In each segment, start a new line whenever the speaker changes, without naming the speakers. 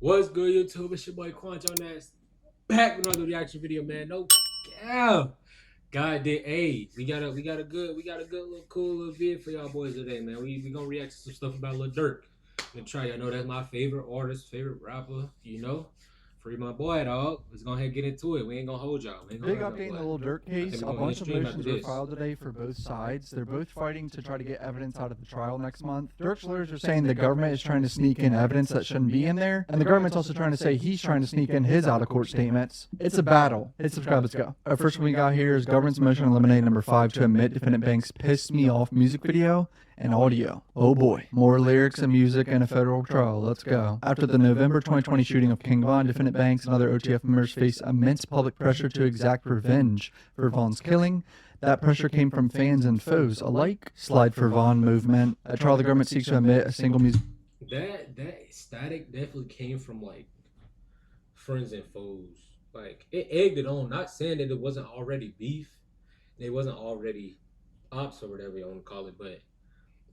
What's good, YouTube? It's your boy Quanch on that. Back with another reaction video, man. No cow. God did. Hey, we got a good little cool little vid for y'all boys today, man. We gonna react to some stuff about Lil Durk. I'm gonna try. I know that's my favorite artist, favorite rapper. Free my boy, dog. Let's go ahead and get into it. We ain't gonna hold y'all.
Big update in the Lil Durk case. A bunch of motions were filed today for both sides. They're both fighting to try to get evidence out of the trial next month. Durk's lawyers are saying the government is trying to sneak in evidence that shouldn't be in there, and the government's also trying to say he's trying to sneak in his out-of-court statements. It's a battle. Hit subscribe, let's go. Our first one we got here is government's motion to eliminate number 5 to omit defendant Banks' "Pissed Me Off" music video and audio. Oh boy. More lyrics and music in a federal trial. Let's go. After the November 2020 shooting of King Von, defendant Banks and other OTF members face immense public pressure to exact revenge for Von's killing. That pressure came from fans and foes alike. Slide for Von movement. At trial, the government seeks to omit a single music.
That static definitely came from like friends and foes. Like it egged it on. Not saying that it wasn't already beef, it wasn't already ops or whatever you want to call it, but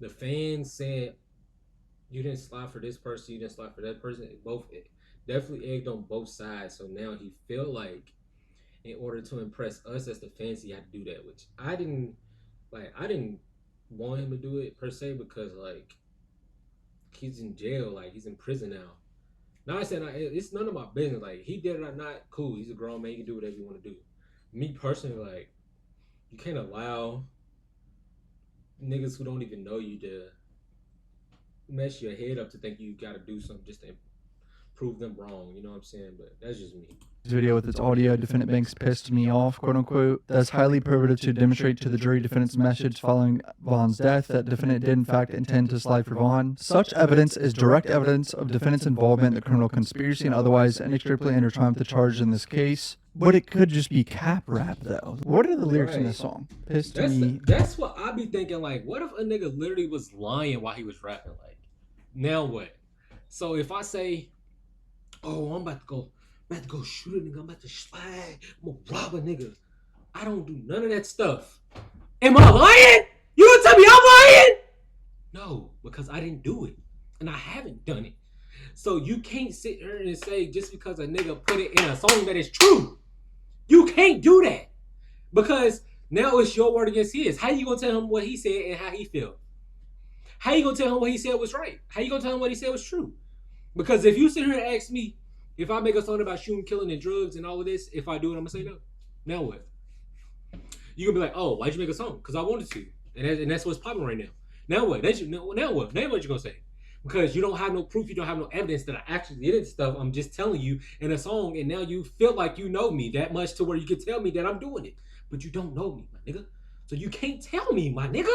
the fans saying you didn't slide for this person, you didn't slide for that person. It definitely egged on both sides. So now he feel like in order to impress us as the fans, he had to do that, which I didn't want him to do it per se, because like he's in jail, like he's in prison now. Now I said it's none of my business. Like he did it or not, cool. He's a grown man. He can do whatever you want to do. Me personally, like you can't allow niggas who don't even know you to mess your head up to think you got to do something just to prove them wrong. You know what I'm saying? But that's just me.
Video with its audio, defendant Banks "pissed me off," quote unquote. That's highly probative to demonstrate to the jury defendant's message following Von's death that defendant did in fact intend to slide for Von. Such evidence is direct evidence of defendant's involvement in the criminal conspiracy and otherwise inextricably intertwined with the charges in this case. But it could just be cap rap though. What are the lyrics in this song? Pissed me.
That's what I be thinking. Like, what if a nigga literally was lying while he was rapping? Like, now what? So if I say, oh, I'm about to go shoot a nigga, I'm about to slide, I'm gonna rob a nigga, I don't do none of that stuff. Am I lying? You gonna tell me I'm lying? No, because I didn't do it. And I haven't done it. So you can't sit here and say just because a nigga put it in a song that is true. You can't do that. Because now it's your word against his. How you gonna tell him what he said and how he felt? How you gonna tell him what he said was right? How you gonna tell him what he said was true? Because if you sit here and ask me, if I make a song about shooting, killing, and drugs and all of this, if I do it, I'm gonna say no. Now what? You gonna be like, oh, why'd you make a song? Because I wanted to, and that's what's popping right now. Now what? Now what? Now what you gonna say? Because you don't have no proof, you don't have no evidence that I actually did stuff. I'm just telling you in a song, and now you feel like you know me that much to where you can tell me that I'm doing it, but you don't know me, my nigga. So you can't tell me, my nigga.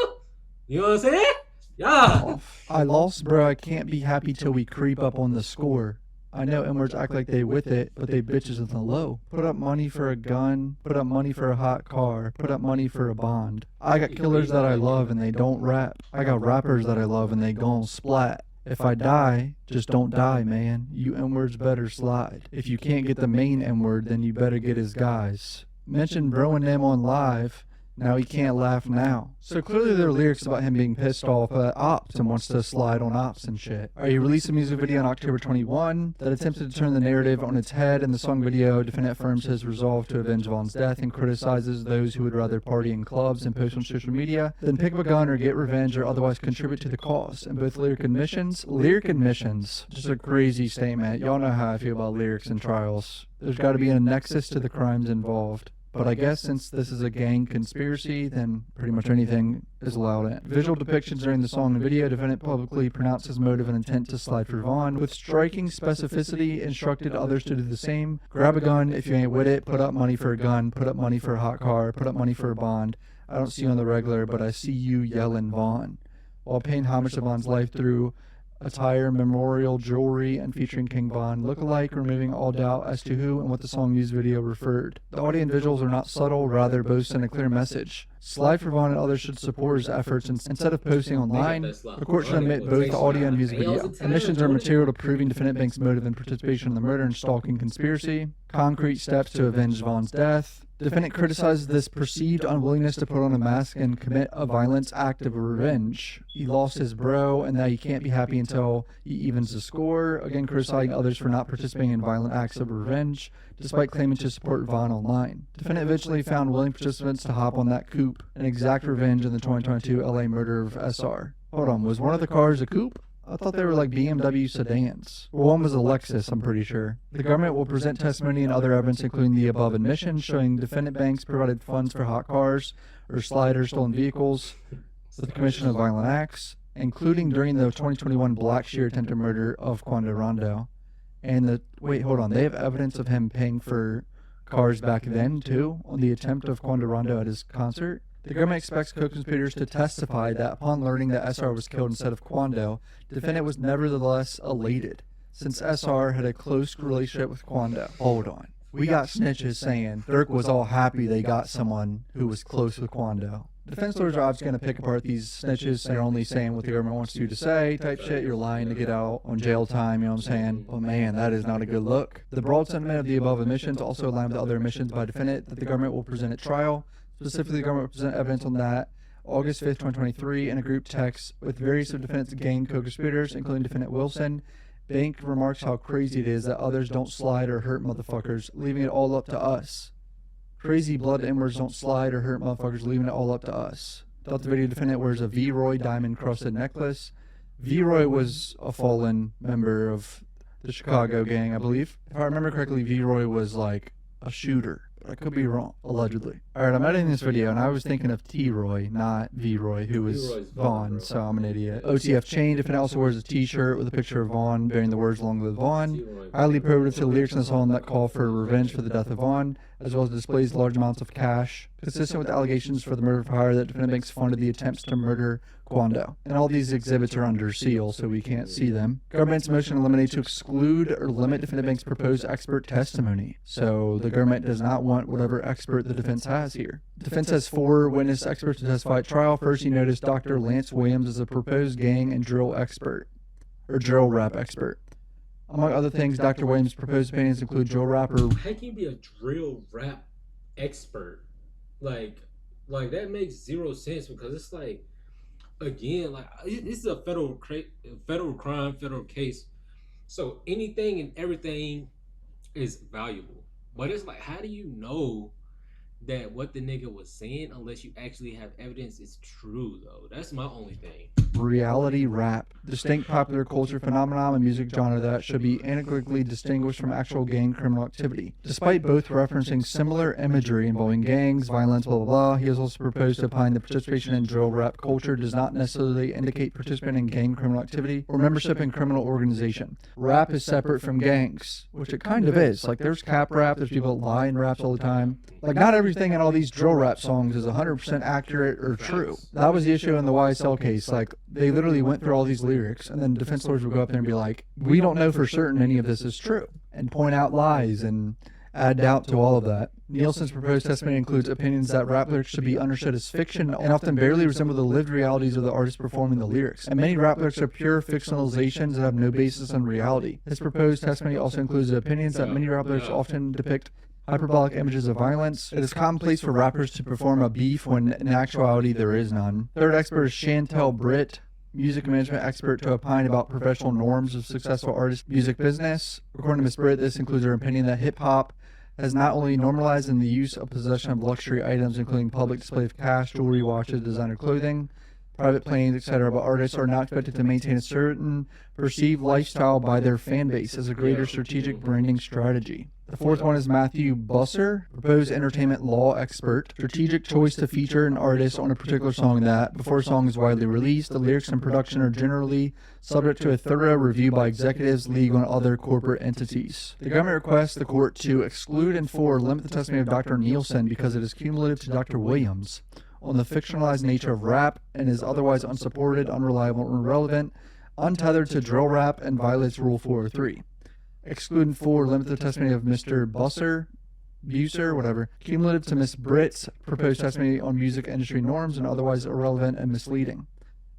You know what I'm saying? Yeah.
I lost, bro. I can't be happy till we creep up on the score. I know N-words act like they with it, but they bitches in the low. Put up money for a gun, put up money for a hot car, put up money for a bond. I got killers that I love and they don't rap. I got rappers that I love and they gon' splat. If I die, just don't die, man. You N-words better slide. If you can't get the main N-word, then you better get his guys. Mention bro and them on live. Now he can't laugh now. So clearly there are lyrics about him being pissed off at ops and wants to slide on ops and shit. He released a music video on October 21 that attempted to turn the narrative on its head. In the song video, defendant affirms his resolve to avenge Von's death and criticizes those who would rather party in clubs and post on social media than pick up a gun or get revenge or otherwise contribute to the cause. In both lyric admissions, just a crazy statement. Y'all know how I feel about lyrics and trials. There's got to be a nexus to the crimes involved. But I guess since this is a gang conspiracy, then pretty much anything is allowed in. Visual depictions during the song and video, defendant publicly pronounced his motive and intent to slide for Von. With striking specificity, instructed others to do the same. Grab a gun if you ain't with it. Put up money for a gun. Put up money for a hot car. Put up money for a bond. I don't see you on the regular, but I see you yelling Von. While paying homage to Von's life through attire, memorial, jewelry, and featuring King Von, look-alike, removing all doubt as to who and what the song music video referred. The audio and visuals are not subtle, rather both send a clear message. Slide for Von and others should support his efforts instead of posting online. The court should admit both the audio and music video. Admissions are material to proving defendant Banks' motive and participation in the murder and stalking conspiracy. Concrete steps to avenge Von's death. Defendant criticizes this perceived unwillingness to put on a mask and commit a violence act of revenge. He lost his bro and that he can't be happy until he evens the score. Again, criticizing others for not participating in violent acts of revenge, despite claiming to support Vaughn online. Defendant eventually found willing participants to hop on that coupe and exact revenge in the 2022 LA murder of SR. Hold on, was one of the cars a coupe? I thought they were like BMW sedans. Well, one was a Lexus, I'm pretty sure. The government will present testimony and other evidence, including the above admissions, showing defendant banks provided funds for hot cars or sliders, stolen vehicles, for the commission of violent acts, including during the 2021 Blackshear attempted murder of Quando Rondo. And wait, hold on, they have evidence of him paying for cars back then, too, on the attempt of Quando Rondo at his concert? The government expects co-conspirators to testify that upon learning that SR was killed instead of Quando, the defendant was nevertheless elated, since SR had a close relationship with Quando. Hold on. We got snitches saying Durk was all happy they got someone who was close with Quando. Defense lawyers are obviously going to pick apart these snitches. They're only saying what the government wants you to say type shit. You're lying to get out on jail time, you know what I'm saying? But man, that is not a good look. The broad sentiment of the above admissions also align with other admissions by defendant that the government will present at trial. Specifically, the government will present evidence on that August 5th, 2023, in a group text with various of defendants' gang co-conspirators, including defendant Wilson. Bank remarks how crazy it is that others don't slide or hurt motherfuckers, leaving it all up to us. Crazy blood inwards don't slide or hurt motherfuckers, leaving it all up to us. Thought the video defendant wears a V-Roy diamond-crusted necklace. V-Roy was a fallen member of the Chicago gang, I believe. If I remember correctly, V-Roy was like a shooter. I could be wrong, allegedly. Alright, I'm editing this video, and I was thinking of T-Roy, not V-Roy, who was Vaughn, so I'm an idiot. OTF chain, defendant also wears a t-shirt with a picture of Vaughn, bearing the words along with Vaughn. Highly probative to the lyrics in the song that call for revenge for the death of Vaughn, as well as displays large amounts of cash, consistent with allegations for the murder for hire that defendant banks funded the attempts to murder Quando. And all these exhibits are under seal, so we can't see them. Government's motion eliminates to exclude or limit defendant bank's proposed expert testimony. So the government does not want whatever expert the defense has here. Defense has 4 witness experts to testify at trial. First, you notice Dr. Lance Williams is a proposed gang and drill expert, or drill rap expert. Among other things, Dr. Williams' proposed opinions include drill rapper.
How can you be a drill rap expert? Like that makes zero sense, because it's like, again, like this is a federal crime, federal case. So anything and everything is valuable. But it's like, how do you know that what the nigga was saying unless you actually have evidence is true, though? That's my only thing.
Reality rap, distinct popular culture phenomenon and music genre that should be analytically distinguished from actual gang criminal activity. Despite both referencing similar imagery involving gangs, violence, blah blah blah, he has also proposed to opine that participation in drill rap culture does not necessarily indicate participation in gang criminal activity or membership in criminal organization. Rap is separate from gangs, which it kind of is. Like, there's cap rap, there's people that lie in raps all the time. Like, not everything in all these drill rap songs is 100% accurate or true. That was the issue in the YSL case. Like, they literally went through all these lyrics, and then defense lawyers would go up there and be like, we don't know for certain any of this is true, and point out lies and add doubt to all of that. Nielsen's proposed testimony includes opinions that rap lyrics should be understood as fiction and often barely resemble the lived realities of the artist performing the lyrics, and many rap lyrics are pure fictionalizations that have no basis in reality. His proposed testimony also includes opinions that many rap lyrics often depict hyperbolic images of violence. It is commonplace for rappers to perform a beef when in actuality there is none. Third expert is Chantel Britt, music management expert, to opine about professional norms of successful artist music business. According to Ms. Britt, this includes her opinion that hip-hop has not only normalized in the use of possession of luxury items, including public display of cash, jewelry, watches, designer clothing, private planes, etc., but artists are not expected to maintain a certain perceived lifestyle by their fan base as a greater strategic branding strategy. The fourth one is Matthew Busser, proposed entertainment law expert. Strategic choice to feature an artist on a particular song that, before a song is widely released, the lyrics and production are generally subject to a thorough review by executives, legal, and other corporate entities. The government requests the court to exclude and limit the testimony of Dr. Nielsen because it is cumulative to Dr. Williams on the fictionalized nature of rap and is otherwise unsupported, unreliable, and irrelevant, untethered to drill rap, and violates Rule 403. Exclude and limit the testimony of Mr. Buser, whatever, cumulative to Ms. Britt's proposed testimony on music industry norms and otherwise irrelevant and misleading.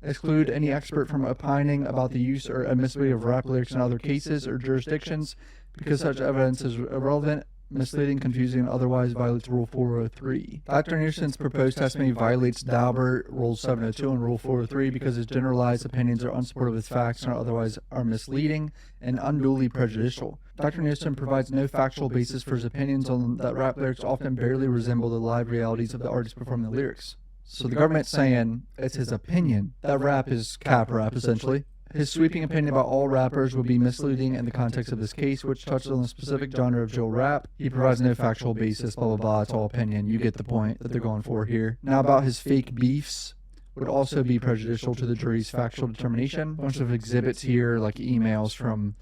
Exclude any expert from opining about the use or admissibility of rap lyrics in other cases or jurisdictions because such evidence is irrelevant, misleading, confusing, and otherwise violates Rule 403. Dr. Anderson's proposed testimony violates Daubert Rule 702 and Rule 403 because his generalized opinions are unsupported with facts and otherwise are misleading and unduly prejudicial. Dr. Anderson provides no factual basis for his opinions on that rap lyrics often barely resemble the live realities of the artist performing the lyrics. So the government's saying it's his opinion that rap is cap rap, essentially. His sweeping opinion about all rappers would be misleading in the context of this case, which touches on the specific genre of drill rap. He provides no factual basis, blah, blah, blah. It's all opinion. You get the point that they're going for here. Now about his fake beefs would also be prejudicial to the jury's factual determination. A bunch of exhibits here, like emails from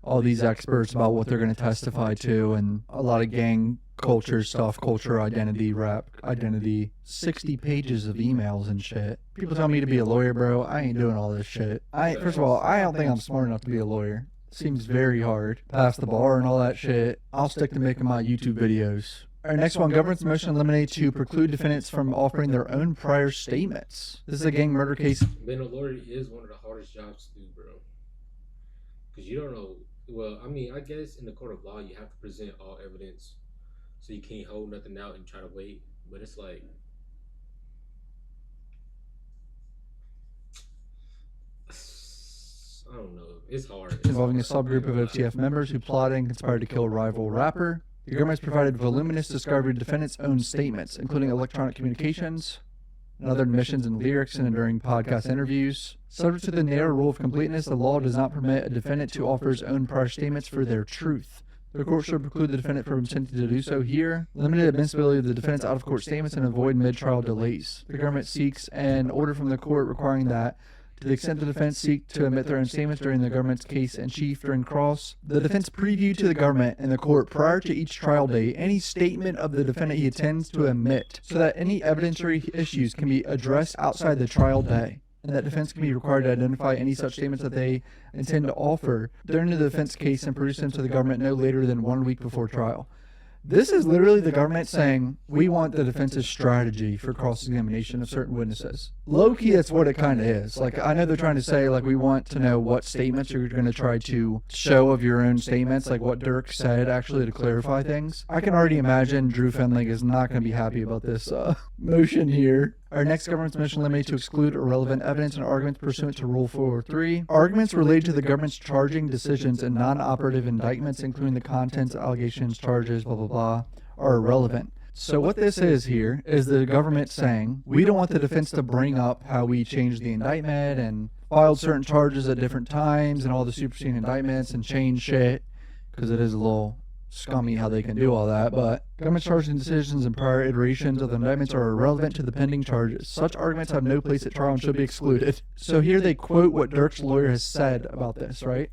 all these experts about what they're going to testify to, and a lot of gang culture stuff, culture, identity, rap, identity. 60 pages of emails and shit. People tell me to be a lawyer, bro. I ain't doing all this shit. First of all, I don't think I'm smart enough to be a lawyer. Seems very hard. Pass the bar and all that shit. I'll stick to making my YouTube videos. Our next one, government's motion eliminated to preclude defendants from offering their own prior statements. This is a gang murder case.
Being a lawyer is one of the hardest jobs to do, bro. Because you don't know. Well, I mean, I guess in the court of law, you have to present all evidence. So you can't hold nothing out and try to wait. But it's like, I don't know. It's hard.
Involving a subgroup of OTF members who plotted and conspired to kill a rival rapper. The government has provided voluminous discovery of defendants' own statements, including electronic communications and other admissions and lyrics and during podcast interviews. Subject to the narrow rule of completeness, the law does not permit a defendant to offer his own prior statements for their truth. The court should preclude the defendant from attempting to do so here, limited admissibility of the defendant's out-of-court statements, and avoid mid-trial delays. The government seeks an order from the court requiring that, to the extent the defense seek to admit their own statements during the government's case in chief during cross, the defense preview to the government and the court prior to each trial day any statement of the defendant he intends to admit, so that any evidentiary issues can be addressed outside the trial day, and that defense can be required to identify any such statements that they intend to offer during the defense case and produce them to the government no later than 1 week before trial. This is literally the government saying, we want the defense's strategy for cross-examination of certain witnesses. Low-key, that's what it kind of is. Like, I know they're trying to say, like, we want to know what statements you're going to try to show of your own statements, like what Durk said, actually, to clarify things. I can already imagine Drew Fenling is not going to be happy about this motion here. Our next government's motion eliminated to exclude irrelevant evidence and arguments pursuant to Rule 403. Arguments related to the government's charging decisions and non-operative indictments, including the contents, allegations, charges, blah, blah, blah, are irrelevant. So what this is here is the government saying, we don't want the defense to bring up how we changed the indictment and filed certain charges at different times and all the superseding indictments and change shit, because it is a little scummy how they can do all that, but government charging decisions and prior iterations of the indictments are irrelevant to the pending charges. Such arguments have no place at trial and should be excluded. So here they quote what Durk's lawyer has said about this, right?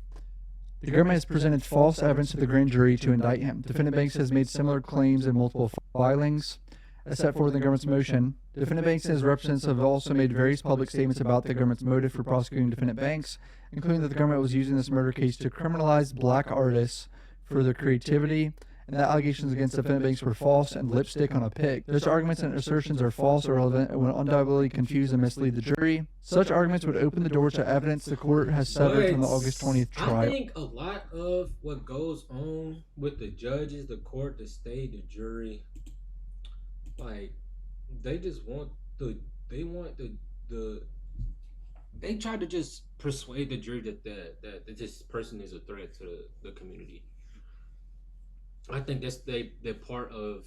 The government has presented false evidence to the grand jury to indict him. Defendant Banks has made similar claims in multiple filings. As set forth in the government's motion, Defendant Banks and his representatives have also made various public statements about the government's motive for prosecuting Defendant Banks, including that the government was using this murder case to criminalize black artists for their creativity, and that allegations against Defendant Banks were false and lipstick on a pig. Such arguments and assertions are false or irrelevant and would undoubtedly confuse and mislead the jury. Such arguments would open the door to evidence the court has severed from the August 20th trial.
I think a lot of what goes on with the judges, the court, the state, the jury, like, they just want they try to just persuade the jury that this person is a threat to the community. I think that's they're part of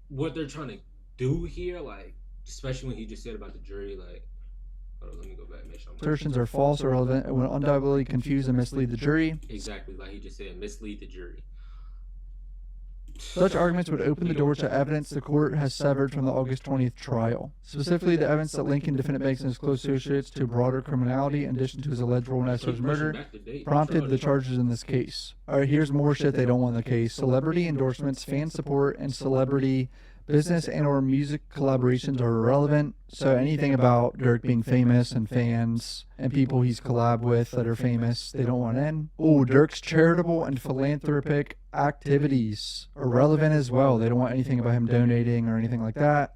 what they're trying to do here, like, especially when he just said about the jury, like, hold on, let me go back and make sure I'm
assertions are false or irrelevant and will undoubtedly confuse and mislead the jury.
Exactly, like he just said, mislead the jury.
Such arguments would open the door to evidence the court has severed from the August 20th trial, specifically the evidence that linking Defendant Banks and his close associates to broader criminality, in addition to his alleged role in Esso's murder, prompted the charges in this case. Alright, here's more shit they don't want in the case. Celebrity endorsements, fan support, and celebrity business and or music collaborations are irrelevant. So anything about Durk being famous and fans and people he's collabed with that are famous, they don't want in. Oh, Durk's charitable and philanthropic activities are relevant as well. They don't want anything about him donating or anything like that.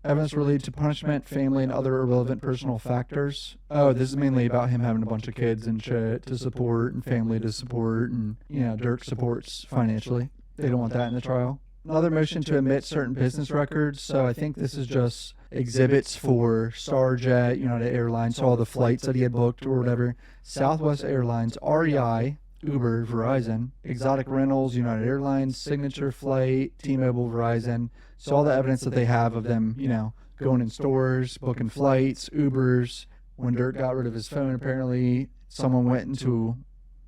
Evidence related to punishment, family, and other irrelevant personal factors. Oh, this is mainly about him having a bunch of kids and shit to support and family to support, and, Durk supports financially. They don't want that in the trial. Another motion to omit certain business records. So I think this is just exhibits for Starjet, United Airlines, all the flights that he had booked or whatever. Southwest Airlines, REI, Uber, Verizon, Exotic Rentals, United Airlines, Signature Flight, T-Mobile, Verizon. So all the evidence that they have of them, going in stores, booking flights, Ubers. When Dirk got rid of his phone, apparently someone went into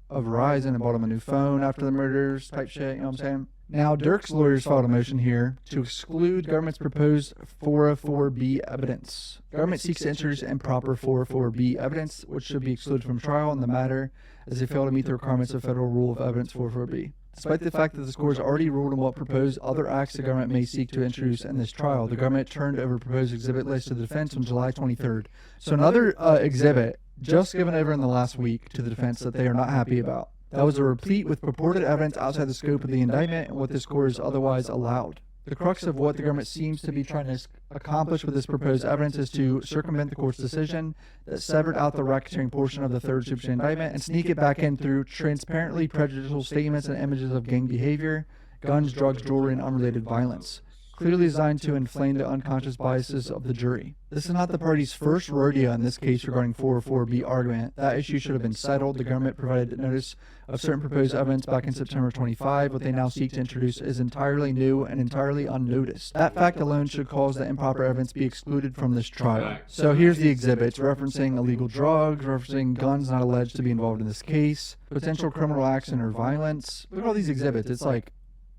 a Verizon and bought him a new phone after the murders type shit, you know what I'm saying? Now, Dirk's lawyers filed a motion here to exclude government's proposed 404B evidence. Government seeks to introduce improper 404B evidence, which should be excluded from trial in the matter as they fail to meet the requirements of Federal Rule of Evidence 404B. Despite the fact that the court has already ruled on what proposed other acts the government may seek to introduce in this trial, the government turned over proposed exhibit list to the defense on July 23rd. So another exhibit just given over in the last week to the defense that they are not happy about. That was a replete with purported evidence outside the scope of the indictment and what this court has otherwise allowed. The crux of what the government seems to be trying to accomplish with this proposed evidence is to circumvent the court's decision that severed out the racketeering portion of the third superseding indictment and sneak it back in through transparently prejudicial statements and images of gang behavior, guns, drugs, jewelry, and unrelated violence, clearly designed to inflame the unconscious biases of the jury. This is not the party's first rodeo in this case regarding 404B argument. That issue should have been settled. The government provided notice of certain proposed evidence back in September 25. What they now seek to introduce is entirely new and entirely unnoticed. That fact alone should cause the improper evidence be excluded from this trial. So here's the exhibits referencing illegal drugs, referencing guns not alleged to be involved in this case, potential criminal acts and or violence. Look at all these exhibits. It's like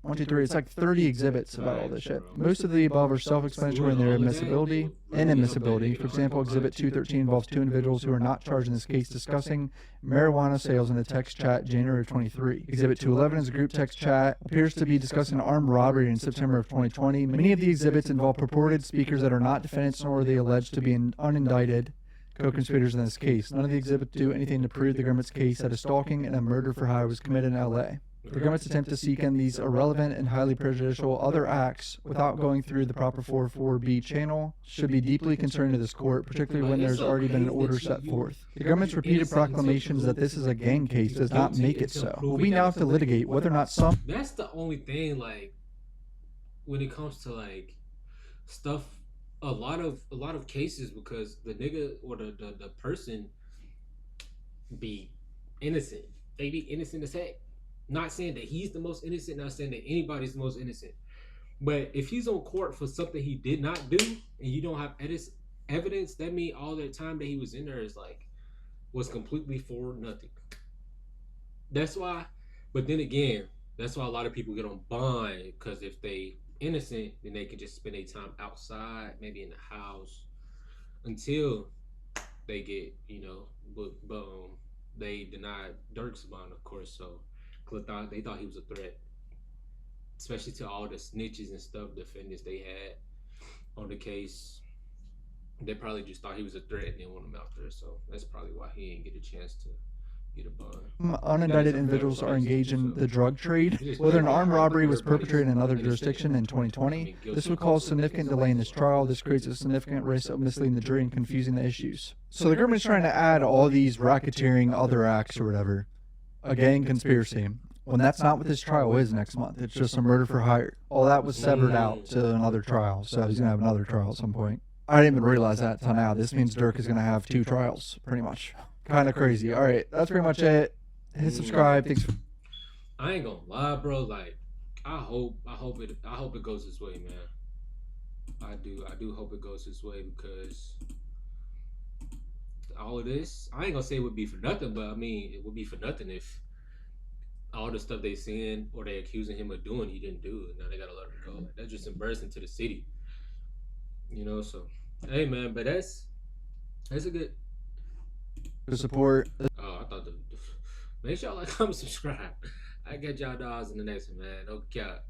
1, 2, 3. It's like 30 exhibits about all this shit. Most of the above are self-explanatory in their admissibility and inadmissibility. For example, Exhibit 213 involves two individuals who are not charged in this case discussing marijuana sales in a text chat January of 23. Exhibit 211 is a group text chat. Appears to be discussing an armed robbery in September of 2020. Many of the exhibits involve purported speakers that are not defendants, nor are they alleged to be unindicted co-conspirators in this case. None of the exhibits do anything to prove the government's case that a stalking and a murder for hire was committed in L.A. The government's attempt to seek in these irrelevant and highly prejudicial other acts without going through the proper 404B channel should be deeply concerning to this court, particularly when there's already been an order set forth. The government's repeated proclamations that this is a gang case does not make it so. We now have to litigate whether or not some...
That's the only thing, like, when it comes to, like, stuff, a lot of cases, because the nigga or the person be innocent. They be innocent as heck. Not saying that he's the most innocent, not saying that anybody's the most innocent. But if he's on court for something he did not do, and you don't have evidence, that means all that time that he was in there was completely for nothing. That's why, but then again, that's why a lot of people get on bond, because if they innocent, then they can just spend their time outside, maybe in the house, until they get, but they denied Dirk's bond, of course, so they thought he was a threat, especially to all the snitches and stuff, defendants they had on the case. They probably just thought he was a threat and didn't want him out there, so that's probably why he didn't get a chance to get a bond.
Unindicted individuals are engaged in the drug trade. Whether an armed robbery was perpetrated in another jurisdiction in 2020, this would cause significant delay in this trial. This creates a significant risk of misleading the jury and confusing the issues. So the government's trying to add all these racketeering other acts or whatever, a gang conspiracy, when that's not what this trial is next month. It's just a murder for hire. All that was severed out to another trial, so he's going to have another trial at some point. I didn't even realize that until now. This means Dirk is going to have 2 trials, pretty much. Kind of crazy. All right, that's pretty much it. Hit subscribe. Thanks.
I ain't gonna lie, bro. Like, I hope it goes this way, man. I do hope it goes this way, because all of this, I ain't gonna say it would be for nothing, but I mean, it would be for nothing if all the stuff they saying or they accusing him of doing, he didn't do it. Now they gotta let him go. Like, that's just embarrassing to the city, So, hey, man, but that's a good.
The support.
Oh, I thought make sure y'all like, comment, subscribe. I get y'all dogs in the next one, man. No cap.